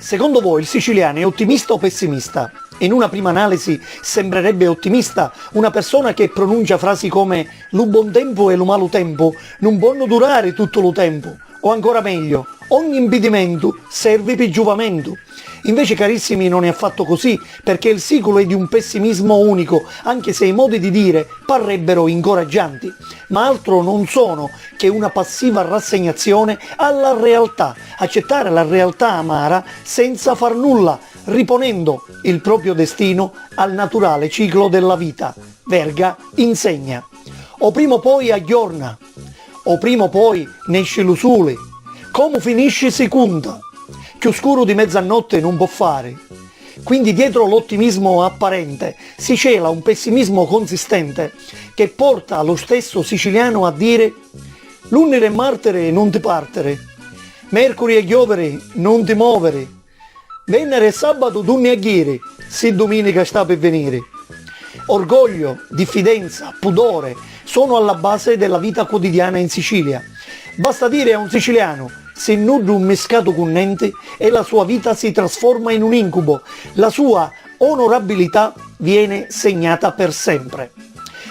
Secondo voi il siciliano è ottimista o pessimista? In una prima analisi sembrerebbe ottimista una persona che pronuncia frasi come «Lu buon tempo e lu malo tempo non possono durare tutto lo tempo», o ancora meglio «Ogni impedimento serve per giovamento». Invece, carissimi, non è affatto così, perché il siculo è di un pessimismo unico, anche se i modi di dire parrebbero incoraggianti, ma altro non sono che una passiva rassegnazione alla realtà, accettare la realtà amara senza far nulla, riponendo il proprio destino al naturale ciclo della vita. Verga insegna. O prima o poi aggiorna, o prima o poi nesce l'usule, come finisce si conta. Chiuscuro di mezzanotte non può fare. Quindi dietro l'ottimismo apparente si cela un pessimismo consistente che porta lo stesso siciliano a dire «Lunedì e martere non ti partere, mercoledì e giovere non ti muovere, venere e sabato tu ne aghiri, se domenica sta per venire». Orgoglio, diffidenza, pudore sono alla base della vita quotidiana in Sicilia. Basta dire a un siciliano «si nutre un mescato con niente» e la sua vita si trasforma in un incubo, la sua onorabilità viene segnata per sempre.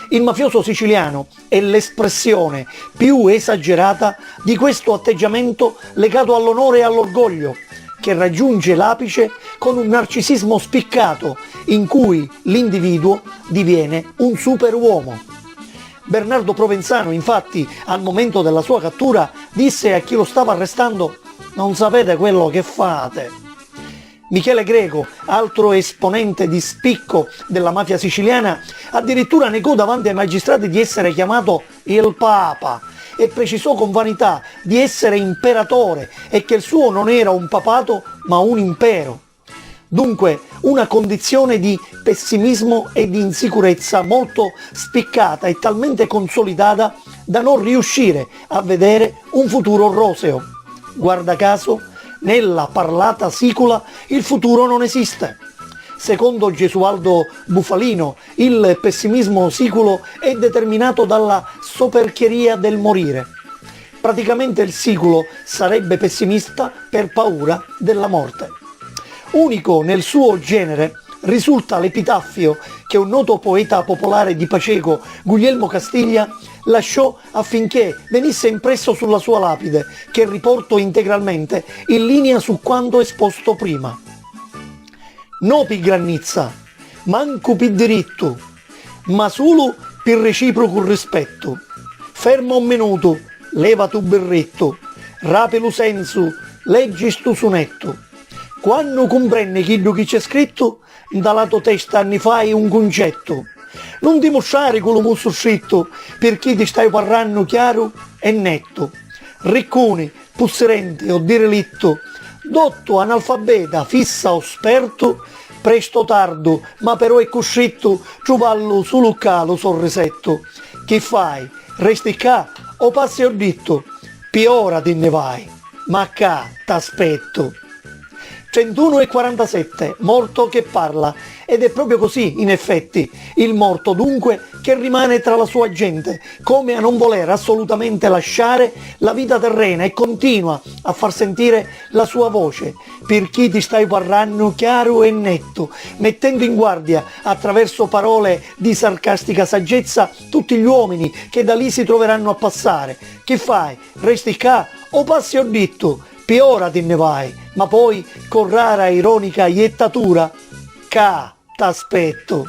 Il mafioso siciliano è l'espressione più esagerata di questo atteggiamento legato all'onore e all'orgoglio, che raggiunge l'apice con un narcisismo spiccato in cui l'individuo diviene un superuomo. Bernardo Provenzano, infatti, al momento della sua cattura, disse a chi lo stava arrestando «Non sapete quello che fate». Michele Greco, altro esponente di spicco della mafia siciliana, addirittura negò davanti ai magistrati di essere chiamato il Papa e precisò con vanità di essere imperatore e che il suo non era un papato ma un impero. Dunque una condizione di pessimismo e di insicurezza molto spiccata e talmente consolidata da non riuscire a vedere un futuro roseo. Guarda caso, nella parlata sicula il futuro non esiste. Secondo Gesualdo Bufalino, il pessimismo siculo è determinato dalla soperchieria del morire. Praticamente il siculo sarebbe pessimista per paura della morte. Unico nel suo genere risulta l'epitaffio che un noto poeta popolare di Paceco, Guglielmo Castiglia, lasciò affinché venisse impresso sulla sua lapide, che riporto integralmente in linea su quanto esposto prima. No pi grannizza, manco pi diritto, ma solo per reciproco rispetto. Ferma un minuto, leva tu berretto, rape lo senso, leggi stu sonetto. Quando comprende quello che c'è scritto, dalla tua testa ne fai un concetto. Non dimostrare quello che sto scritto, perché ti stai parlando chiaro e netto. Riccone, pusserente o direlitto, dotto, analfabeta, fissa o sperto, presto tardo, ma però è coscetto, trovarlo sul calo sorrisetto. Che fai? Resti qua o passi al ditto? Piora te ne vai, ma qua t'aspetto. 31:47, morto che parla, ed è proprio così in effetti, il morto dunque che rimane tra la sua gente, come a non voler assolutamente lasciare la vita terrena e continua a far sentire la sua voce, per chi ti stai parlando chiaro e netto, mettendo in guardia attraverso parole di sarcastica saggezza tutti gli uomini che da lì si troveranno a passare. Che fai? Resti qua o passi al ditto? Ora te ne vai, ma poi con rara ironica iettatura, ca t'aspetto.